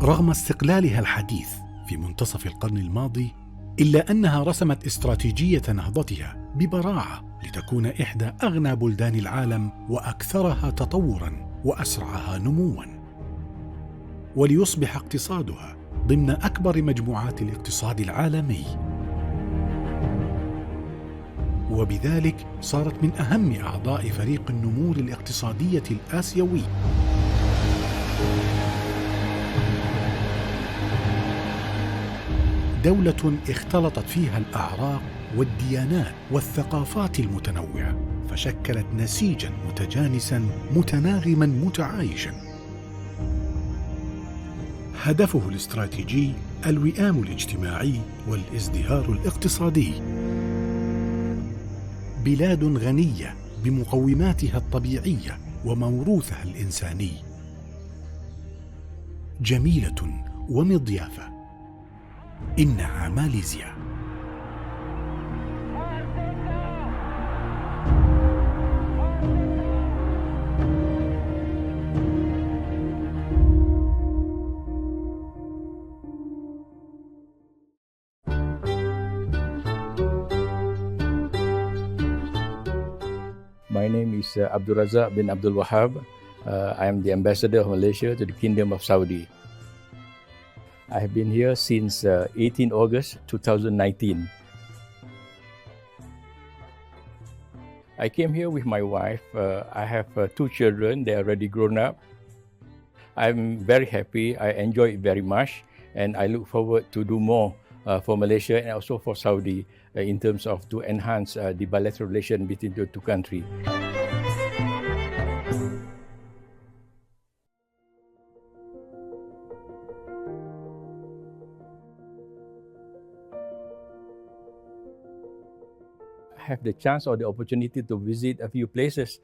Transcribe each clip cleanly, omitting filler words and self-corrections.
رغم استقلالها الحديث في منتصف القرن الماضي، إلا أنها رسمت استراتيجية نهضتها ببراعة لتكون إحدى أغنى بلدان العالم وأكثرها تطوراً وأسرعها نمواً، وليصبح اقتصادها ضمن أكبر مجموعات الاقتصاد العالمي، وبذلك صارت من أهم أعضاء فريق النمور الاقتصادية الآسيوي. دولة اختلطت فيها الأعراق والديانات والثقافات المتنوعة، فشكلت نسيجاً متجانساً متناغماً متعايشاً. هدفه الاستراتيجي الوئام الاجتماعي والازدهار الاقتصادي. بلاد غنية بمقوماتها الطبيعية وموروثها الإنساني، جميلة ومضيافة، إنها ماليزيا. My name is Abdul Razak bin Abdul Wahab. I am the ambassador of Malaysia to the Kingdom of Saudi. I have been here since 18 August 2019. I came here with my wife. I have 2 children. They are already grown up. I'm very happy. I enjoy it very much, and I look forward to do more for Malaysia and also for Saudi in terms of to enhance the bilateral relation between the 2 countries. Have the chance or the opportunity to visit a few places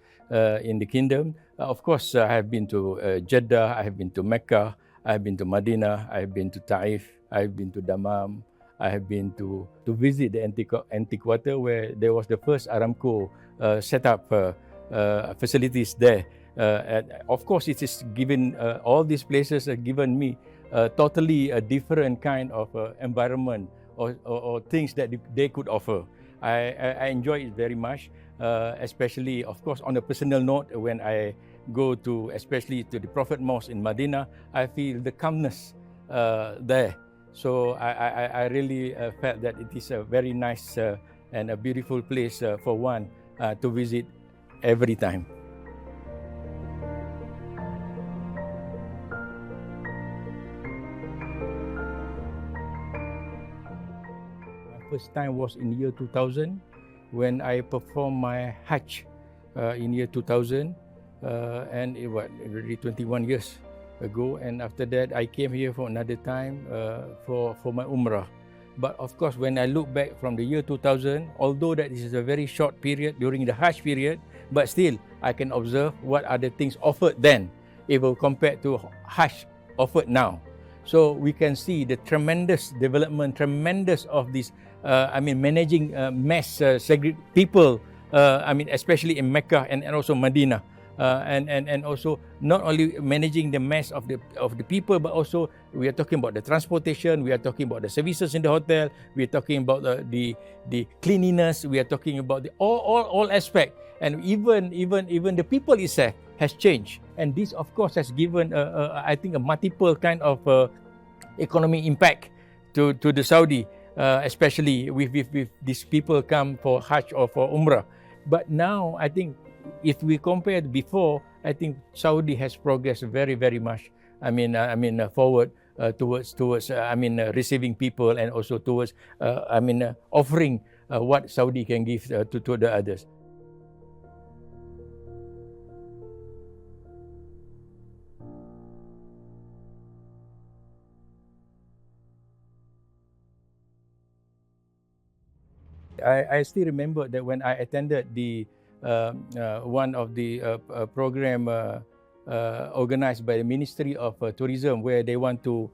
in the kingdom. Of course, I have been to Jeddah, I have been to Mecca, I have been to Medina, I have been to Taif, I have been to Dammam, I have been to visit the Antiquator where there was the first Aramco set up facilities there. And of course, it is given, all these places have given me totally a different kind of environment or things that they could offer. I enjoy it very much, especially, of course, on a personal note, when I go to, especially to the Prophet Mosque in Medina, I feel the calmness there. So I really felt that it is a very nice and a beautiful place for one to visit every time. First time was in year 2000 when I performed my Hajj in year 2000, and it was already 21 years ago. And after that, I came here for another time for my Umrah. But of course, when I look back from the year 2000, although that this is a very short period during the Hajj period, but still I can observe what are the things offered then, if we compare to Hajj offered now. So we can see the tremendous development, tremendous of this. Managing mass people. Especially in Mecca and also Medina, and also not only managing the mass of the people, but also we are talking about the transportation. We are talking about the services in the hotel. We are talking about the cleanliness. We are talking about the all aspect, and even the people itself has changed. And this, of course, has given I think a multiple kind of economic impact to the Saudi. Especially with these people come for Hajj or for Umrah. But now, I think, if we compare before, I think Saudi has progressed very, very much. Forward towards receiving people, and also towards offering what Saudi can give to the others. I still remember that when I attended the one of the program organized by the Ministry of Tourism, where they want to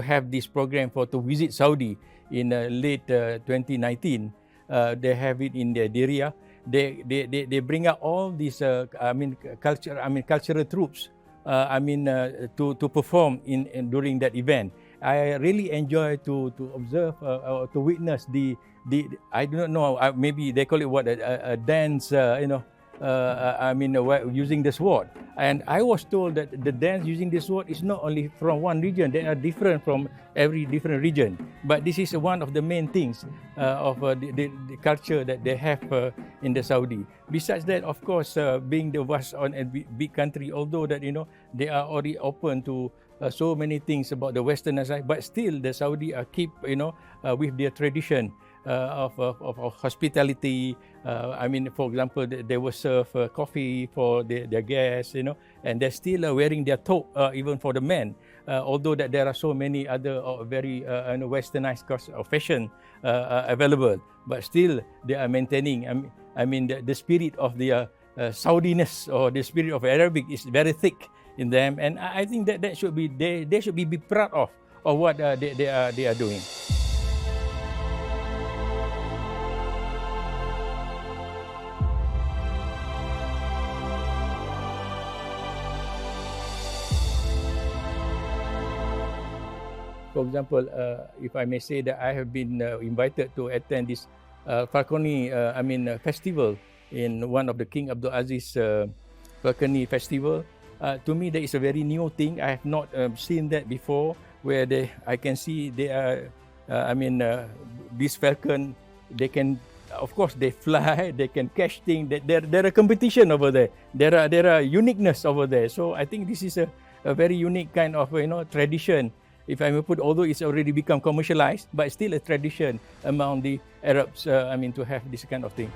have this program to visit Saudi in late 2019. They have it in their Diriyah. They bring out all these cultural troops to perform during that event. I really enjoy to observe or to witness the I do not know, maybe they call it what, a dance, using the sword. And I was told that the dance using the sword is not only from one region; they are different from every different region. But this is one of the main things of the culture that they have in the Saudi. Besides that, of course, being the vast on a big country, although that they are already open to so many things about the Western side, but still the Saudi keep with their tradition of hospitality. For example, they will serve coffee for their guests, and they're still wearing their toque even for the men. Although that there are so many other very westernized fashion available, but still they are maintaining. The spirit of the Saudiness, or the spirit of Arabic, is very thick in them, and I think that should be they should be proud of what they are doing. For example, if I may say that I have been invited to attend this Falconi festival in one of the King Abdul Aziz Falconi festival. To me, that is a very new thing. I have not seen that before, where I can see they are, this falcon, they can, of course, they fly, they can catch things. There are competition over there. There are uniqueness over there. So I think this is a very unique kind of tradition. If I may put, although it's already become commercialized, but still a tradition among the Arabs. To have this kind of thing.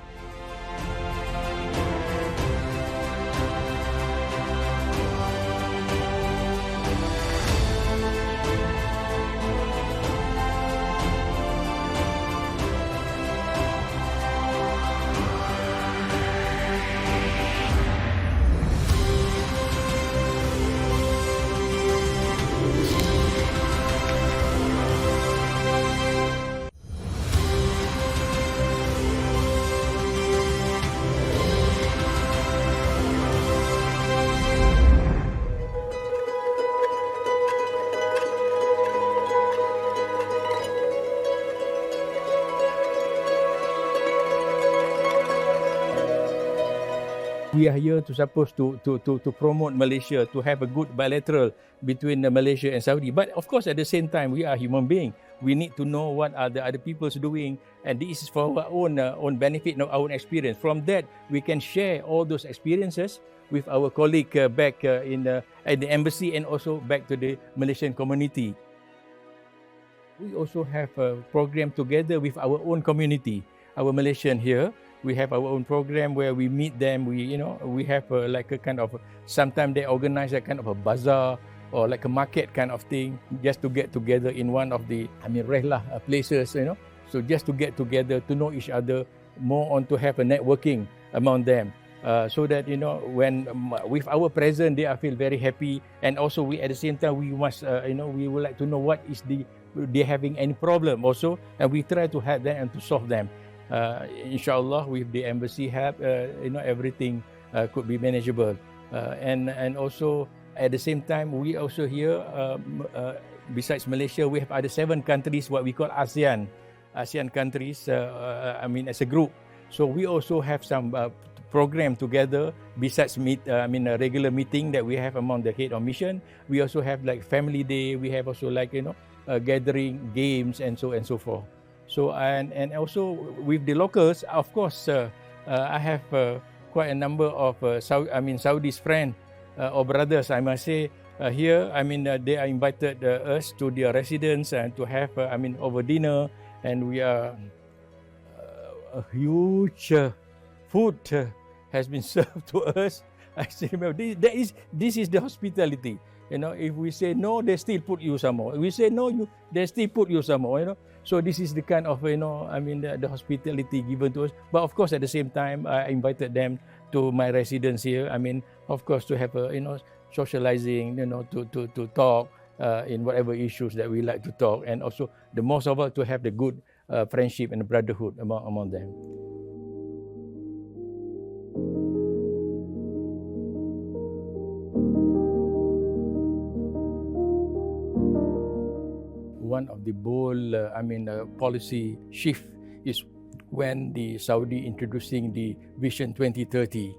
We are here supposed to promote Malaysia, to have a good bilateral between Malaysia and Saudi. But of course, at the same time, we are human beings. We need to know what are the other people's doing, and this is for our own benefit, our own experience. From that, we can share all those experiences with our colleague back at the embassy, and also back to the Malaysian community. We also have a program together with our own community, our Malaysian here. We have our own program where we meet them. We have like a kind of, sometimes they organize a kind of a bazaar or like a market kind of thing, just to get together in one of the rehlah places, So just to get together, to know each other more, on to have a networking among them. So that when with our presence, they feel very happy, and also we at the same time we must we would like to know what is they having any problem also, and we try to help them and to solve them. Inshallah, with the embassy help, everything could be manageable. And also at the same time, we also here, besides Malaysia, we have other 7 countries, what we call ASEAN countries. As a group. So we also have some program together. Besides a regular meeting that we have among the head of mission, we also have like family day. We have also like gathering, games, and so forth. So and also with the locals, of course, I have quite a number of Saudi's friends or brothers, I must say. Here, they are invited us to their residence and to have, over dinner, and we are a huge food has been served to us. I still remember this is the hospitality. If we say no, they still put you some more. If we say no, they still put you some more. So this is the kind of the hospitality given to us. But of course, at the same time, I invited them to my residence here. Of course, to have socializing, to talk in whatever issues that we like to talk, and also the most of all to have the good friendship and brotherhood among them. one of the bold, policy shift is when the Saudi introducing the Vision 2030.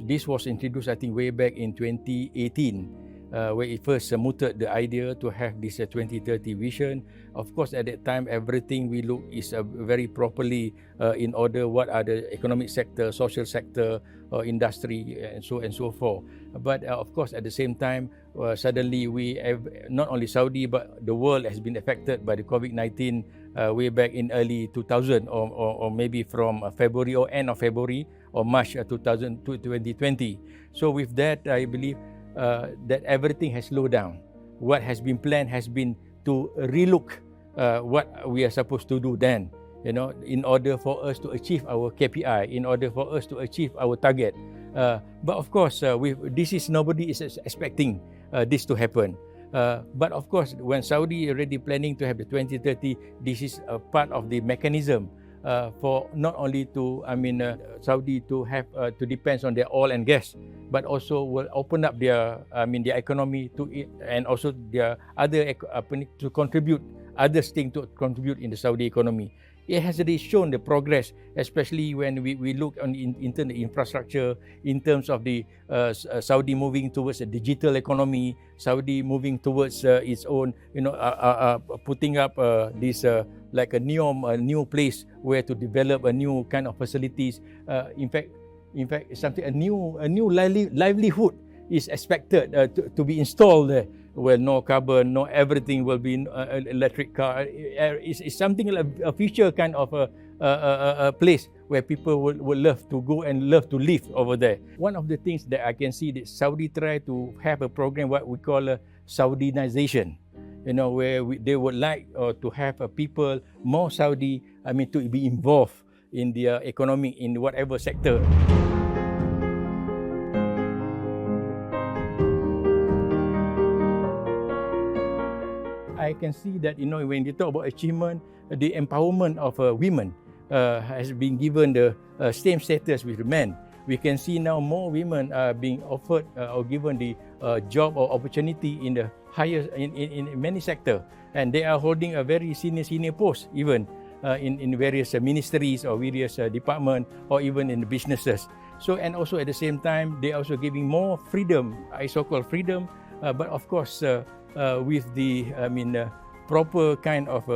This was introduced, I think, way back in 2018. Where it first mooted the idea to have this 2030 vision. Of course, at that time, everything we look is very properly in order. What are the economic sector, social sector, industry, and so forth. But of course, at the same time, suddenly we have not only Saudi but the world has been affected by the COVID-19 way back in early 2000 or maybe from February or end of February or March 2020. So with that, I believe that everything has slowed down. What has been planned has been to relook what we are supposed to do then, in order for us to achieve our KPI, in order for us to achieve our target. But of course, nobody is expecting this to happen. But of course, when Saudi already planning to have the 2030, this is a part of the mechanism for not only to Saudi to have to depend on their oil and gas, but also will open up their their economy to it, and also their other to contribute other things to contribute in the Saudi economy. It has already shown the progress, especially when we look on in terms of infrastructure, in terms of the Saudi moving towards a digital economy, Saudi moving towards its own, putting up this like a new place where to develop a new kind of facilities. In fact, something a new livelihood is expected to be installed there. Well, no carbon, no everything will be electric car. It's something like a future kind of a place where people will love to go and love to live over there. One of the things that I can see that Saudi try to have a program what we call a Saudinization, where they would like to have people more Saudi, to be involved in their economy in whatever sector. I can see that when you talk about achievement, the empowerment of women has been given the same status with men. We can see now more women are being offered or given the job or opportunity in the higher in many sectors, and they are holding a very senior post even in various ministries or various departments or even in the businesses. So, and also at the same time, they are also giving more freedom, so-called freedom, but of course. With the proper kind of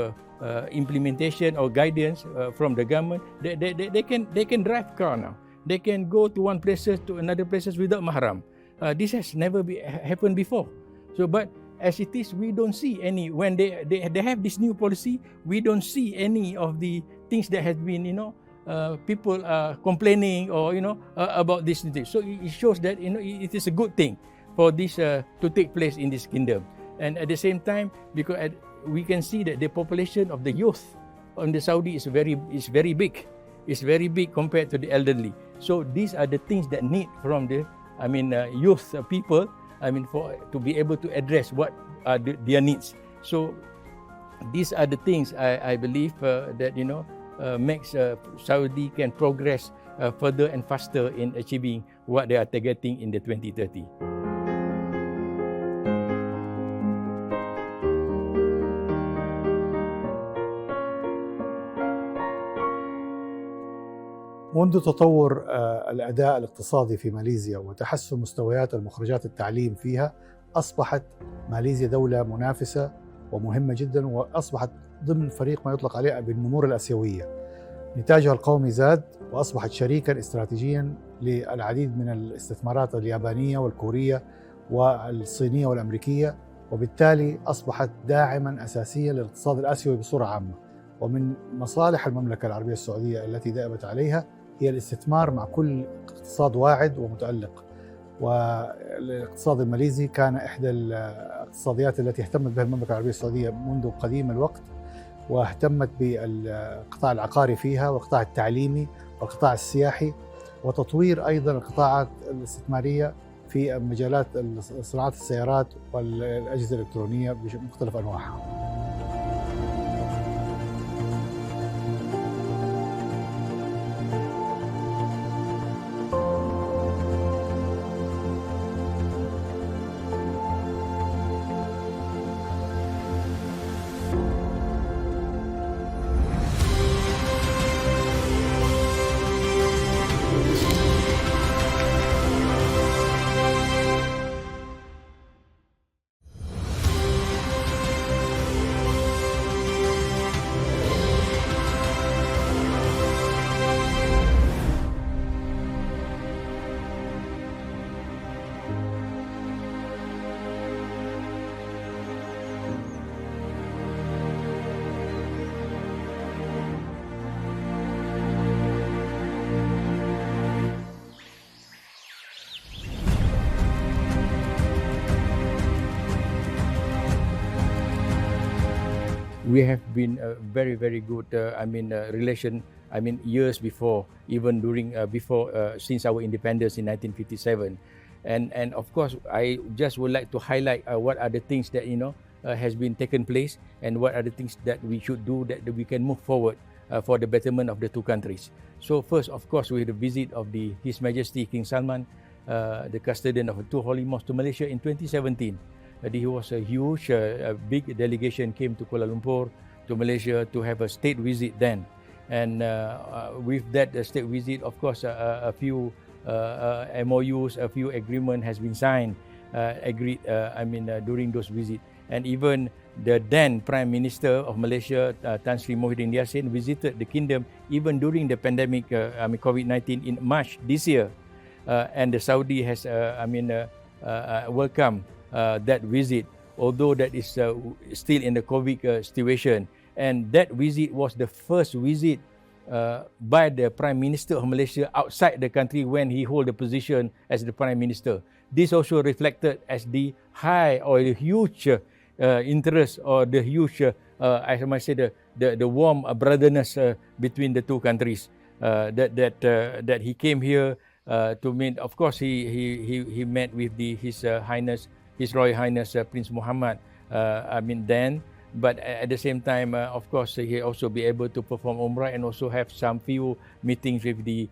implementation or guidance from the government, they can drive car now. They can go to one places to another places without mahram. This has never happened before. So, but as it is, we don't see any when they have this new policy. We don't see any of the things that has been people are complaining or about this thing. So it shows that it is a good thing for this to take place in this kingdom. And at the same time, because we can see that the population of the youth on the Saudi is very big. It's very big compared to the elderly. So these are the things that need from the youth people. To be able to address what are their needs. So these are the things I believe that makes Saudi can progress further and faster in achieving what they are targeting in the 2030. منذ تطور الأداء الاقتصادي في ماليزيا وتحسن مستويات المخرجات التعليم فيها، أصبحت ماليزيا دولة منافسة ومهمة جدا، وأصبحت ضمن فريق ما يطلق عليه بالنمور الآسيوية. نتاجها القومي زاد وأصبحت شريكا استراتيجيا للعديد من الاستثمارات اليابانية والكورية والصينية والأمريكية، وبالتالي أصبحت داعما أساسيا للاقتصاد الآسيوي بصورة عامة. ومن مصالح المملكة العربية السعودية التي دأبت عليها هي الاستثمار مع كل اقتصاد واعد ومتألق، والاقتصاد الماليزي كان إحدى الاقتصاديات التي اهتمت بها المملكة العربية السعودية منذ قديم الوقت، واهتمت بالقطاع العقاري فيها والقطاع التعليمي والقطاع السياحي، وتطوير أيضا القطاعات الاستثمارية في مجالات صناعة السيارات والأجهزة الإلكترونية بمختلف أنواعها. we have been very, very good, relation, years before, even during, since our independence in 1957. And of course, I just would like to highlight what are the things that, has been taken place, and what are the things that we should do that we can move forward for the betterment of the two countries. So first, of course, with the visit of His Majesty King Salman, the custodian of the two holy mosques, to Malaysia in 2017. There was a huge, big delegation came to Kuala Lumpur, to Malaysia, to have a state visit then. And with that state visit, of course, a few MOUs, a few agreement has been signed, during those visits. And even the then Prime Minister of Malaysia, Tan Sri Muhyiddin Yassin, visited the kingdom even during the pandemic, COVID-19 in March this year. And the Saudi has, welcomed that visit, although that is still in the COVID situation. And that visit was the first visit by the Prime Minister of Malaysia outside the country when he hold the position as the Prime Minister. This also reflected as the high or the huge interest, or the huge, I must say, the warm brotherness between the two countries. That he came here to meet. Of course, he met with His Royal Highness Prince Muhammad. Then. But at the same time, of course, he also be able to perform Umrah and also have some few meetings with the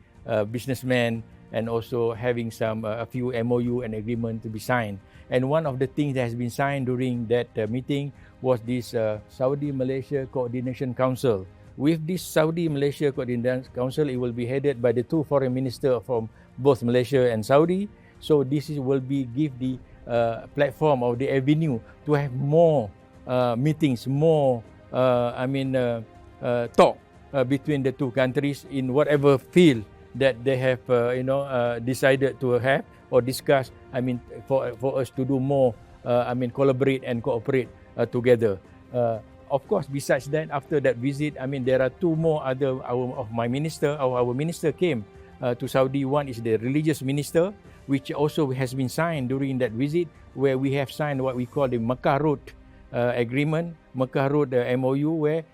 businessmen, and also having a few MOU and agreement to be signed. And one of the things that has been signed during that meeting was this Saudi-Malaysia Coordination Council. With this Saudi-Malaysia Coordination Council, it will be headed by the two foreign ministers from both Malaysia and Saudi. So this will give the platform or the avenue to have more meetings, more talk between the two countries in whatever field that they have decided to have or discuss. For us to do more, collaborate and cooperate together. Of course, besides that, after that visit, there are two more other our minister came to Saudi. One is the religious minister, which also has been signed during that visit, where we have signed what we call the Makkah Road agreement, Makkah Road MOU, where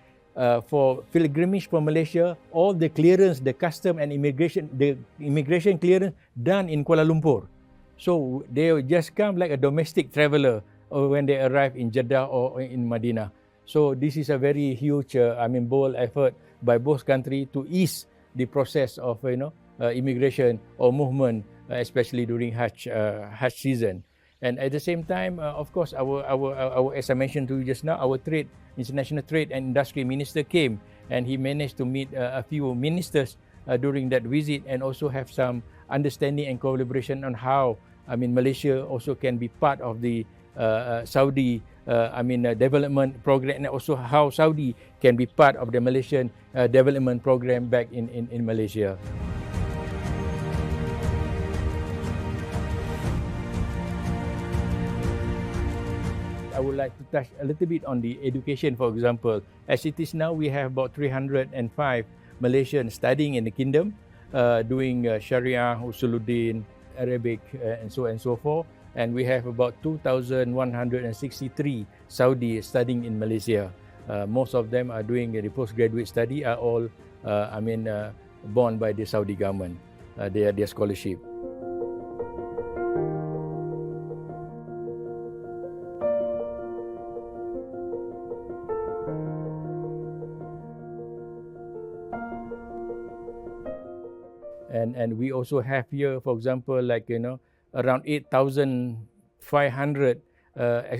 for pilgrimage from Malaysia, all the clearance, the custom and immigration clearance done in Kuala Lumpur. So they just come like a domestic traveler when they arrive in Jeddah or in Medina. So this is a very huge, bold effort by both countries to ease the process of immigration or movement, especially during Hajj season. And at the same time, of course, our as I mentioned to you just now, our international trade and industry minister came, and he managed to meet a few ministers during that visit, and also have some understanding and collaboration on how Malaysia also can be part of the Saudi development program, and also how Saudi can be part of the Malaysian development program back in Malaysia. I would like to touch a little bit on the education, for example. As it is now, we have about 305 Malaysians studying in the kingdom, doing Sharia, Usuluddin, Arabic, and so forth. And we have about 2,163 Saudi studying in Malaysia. Most of them are doing the postgraduate study, are all, born by the Saudi government, their scholarship. And we also have here, for example, around 8,500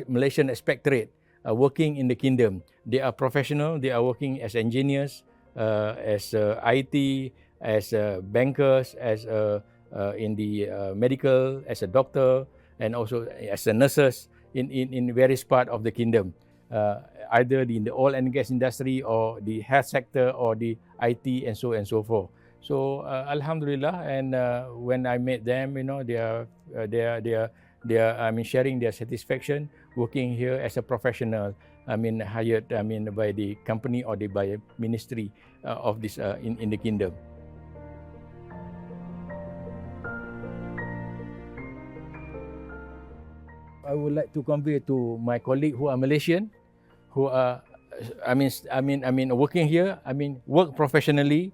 Malaysian expatriates working in the kingdom. They are professional. They are working as engineers, as IT, as bankers, as in the medical, as a doctor, and also as a nurses in various parts of the kingdom, either in the oil and gas industry, or the health sector, or the IT, and so forth. So Alhamdulillah, and when I met them, they are sharing their satisfaction working here as a professional. Hired by the company or by a ministry of this in the kingdom. I would like to convey to my colleagues who are Malaysian, who are working here. Work professionally.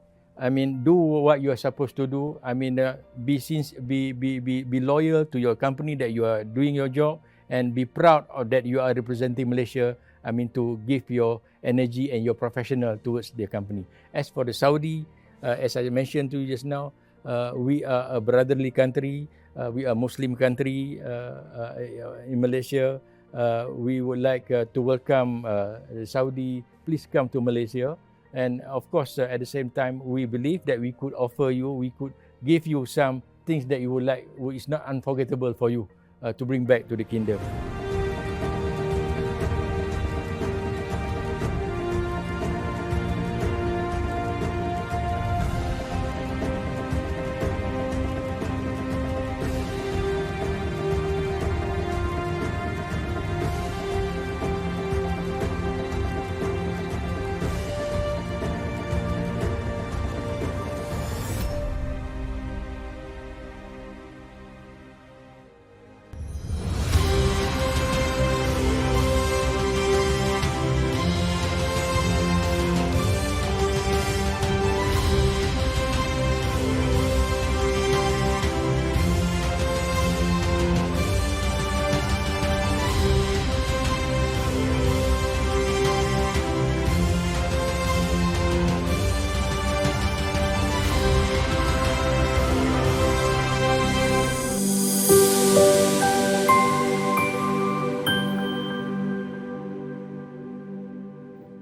Do what you are supposed to do. Be loyal to your company that you are doing your job, and be proud of that you are representing Malaysia. To give your energy and your professional towards the company. As for the Saudi, as I mentioned to you just now, we are a brotherly country. We are a Muslim country in Malaysia. We would like to welcome Saudi. Please come to Malaysia. And of course, at the same time, we believe that we could offer you, we could give you some things that you would like, which is not unforgettable for you to bring back to the kingdom.